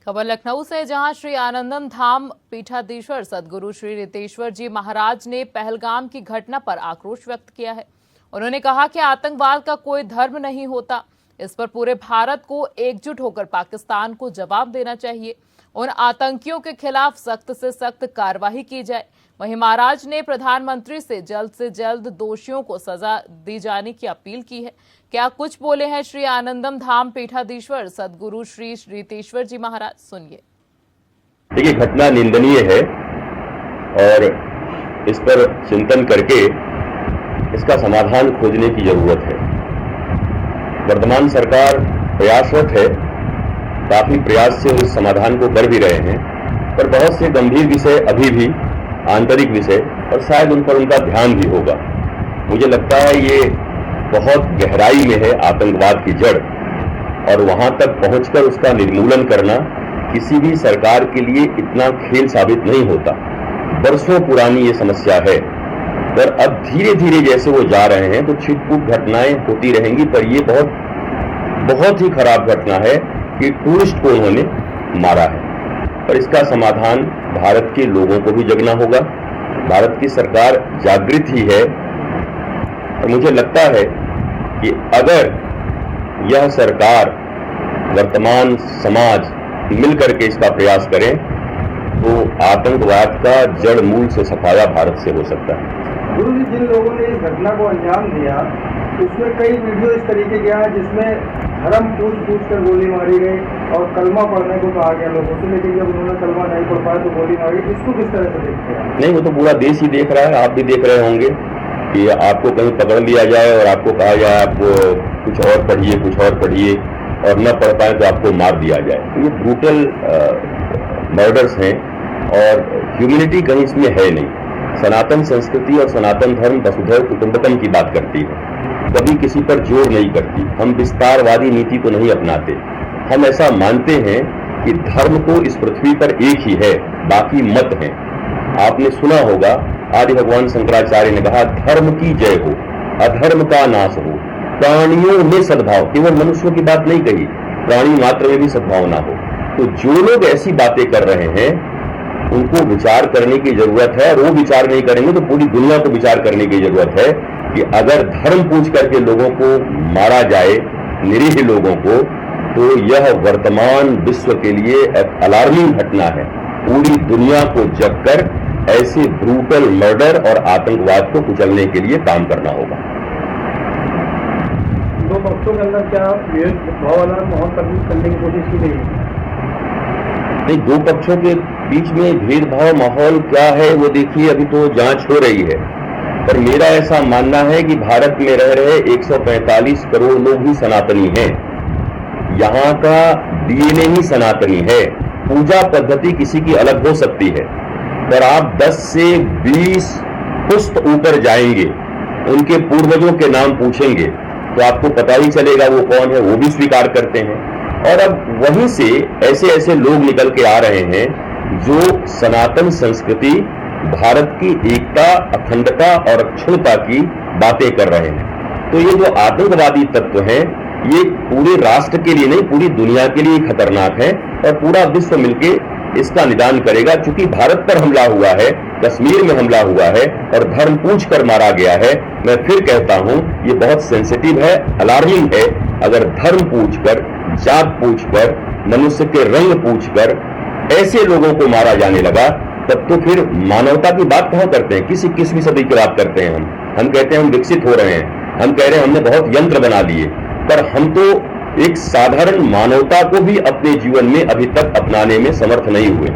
खबर लखनऊ से, जहां श्री आनंदम धाम पीठाधीश्वर सदगुरु श्री रितेश्वर जी महाराज ने पहलगाम की घटना पर आक्रोश व्यक्त किया है। उन्होंने कहा कि आतंकवाद का कोई धर्म नहीं होता। इस पर पूरे भारत को एकजुट होकर पाकिस्तान को जवाब देना चाहिए। उन आतंकियों के खिलाफ सख्त से सख्त कार्रवाई की जाए। वहीं महाराज ने प्रधानमंत्री से जल्द दोषियों को सजा दी जाने की अपील की है। क्या कुछ बोले हैं श्री आनंदम धाम पीठाधीश्वर सदगुरु श्री रितेश्वर जी महाराज, सुनिए। देखिए, घटना निंदनीय है और इस पर चिंतन करके इसका समाधान खोजने की जरूरत है। वर्तमान सरकार प्रयासरत है, काफी प्रयास से उस समाधान को कर भी रहे हैं, पर बहुत से गंभीर विषय अभी भी आंतरिक विषय और शायद उन पर उनका ध्यान भी होगा। मुझे लगता है ये बहुत गहराई में है आतंकवाद की जड़, और वहां तक पहुंचकर उसका निर्मूलन करना किसी भी सरकार के लिए इतना खेल साबित नहीं होता। बरसों पुरानी ये समस्या है, पर अब धीरे धीरे जैसे वो जा रहे हैं तो छिटपुट घटनाएं होती रहेंगी। पर ये बहुत ही खराब घटना है कि टूरिस्ट को उन्होंने मारा है, पर इसका समाधान भारत के लोगों को भी जगना होगा। भारत की सरकार जागृत ही है, और मुझे लगता है कि अगर यह सरकार, वर्तमान समाज मिलकर के इसका प्रयास करें तो आतंकवाद का जड़ मूल से सफाया भारत से हो सकता है। गुरु जी, जिन लोगों ने इस घटना को अंजाम दिया उसमें कई वीडियो इस तरीके के आए जिसमें धर्म पूछ कर गोली मारी गई और कलमा पढ़ने को कहा गया लोगों से, लेकिन जब उन्होंने कलमा नहीं पढ़ पाया तो गोली मारी। इसको किस तरह से देखते हैं? नहीं, वो तो पूरा देश ही देख रहा है, आप भी देख रहे होंगे कि आपको कहीं पकड़ लिया जाए और आपको कहा जाए आप कुछ और पढ़िए और न पढ़ पाए तो आपको मार दिया जाए। तो ये ब्रूटल मर्डर्स हैं और ह्यूमैनिटी कहीं इसमें है नहीं। सनातन संस्कृति और सनातन धर्म वसुधैव कुटुंबकम की बात करती है, कभी किसी पर जोर नहीं करती। हम विस्तारवादी नीति को नहीं अपनाते। हम ऐसा मानते हैं कि धर्म तो इस पृथ्वी पर एक ही है, बाकी मत हैं। आपने सुना होगा, आदि भगवान शंकराचार्य ने कहा, धर्म की जय हो, अधर्म का नाश हो, प्राणियों में सद्भाव। केवल मनुष्यों की बात नहीं कही, प्राणी मात्र में भी सद्भावना हो। तो जो लोग ऐसी बातें कर रहे हैं उनको विचार करने की जरूरत है, और वो विचार नहीं करेंगे तो पूरी दुनिया को विचार करने की जरूरत है कि अगर धर्म पूछ करके लोगों को मारा जाए, निरीह लोगों को, तो यह वर्तमान विश्व के लिए एक अलार्मिंग घटना है। पूरी दुनिया को जगकर ऐसे ब्रूटल मर्डर और आतंकवाद को कुचलने के लिए काम करना होगा। दो पक्षों के अंदर क्या भेदभाव वाला माहौल करने की कोशिश की गई है? नहीं, दो पक्षों के बीच में भेदभाव माहौल क्या है वो देखिए, अभी तो जांच हो रही है। पर मेरा ऐसा मानना है कि भारत में रह रहे 145 करोड़ लोग ही सनातनी हैं। यहाँ का डीएनए ही सनातनी है। पूजा पद्धति किसी की अलग हो सकती है, पर आप 10 से 20 पुश्त ऊपर जाएंगे, उनके पूर्वजों के नाम पूछेंगे तो आपको पता ही चलेगा वो कौन है। वो भी स्वीकार करते हैं, और अब वहीं से ऐसे ऐसे लोग निकल के आ रहे हैं जो सनातन संस्कृति, भारत की एकता, अखंडता और अक्षुण्णता की बातें कर रहे हैं। तो ये जो आतंकवादी तत्व हैं, ये पूरे राष्ट्र के लिए नहीं, पूरी दुनिया के लिए खतरनाक है, और पूरा विश्व मिलके इसका निदान करेगा। चूंकि भारत पर हमला हुआ है, कश्मीर में हमला हुआ है और धर्म पूछ कर मारा गया है, मैं फिर कहता हूं ये बहुत सेंसिटिव है, अलार्मिंग है। अगर धर्म पूछकर, जात पूछकर, मनुष्य के रंग पूछकर ऐसे लोगों को मारा जाने लगा, तब तो फिर मानवता की बात कहां करते हैं? किसवीं सदी की बात करते हैं हम कहते हैं हम विकसित हो रहे हैं, हम कह रहे हैं हमने बहुत यंत्र बना लिए, पर हम तो एक साधारण मानवता को भी अपने जीवन में अभी तक अपनाने में समर्थ नहीं हुए।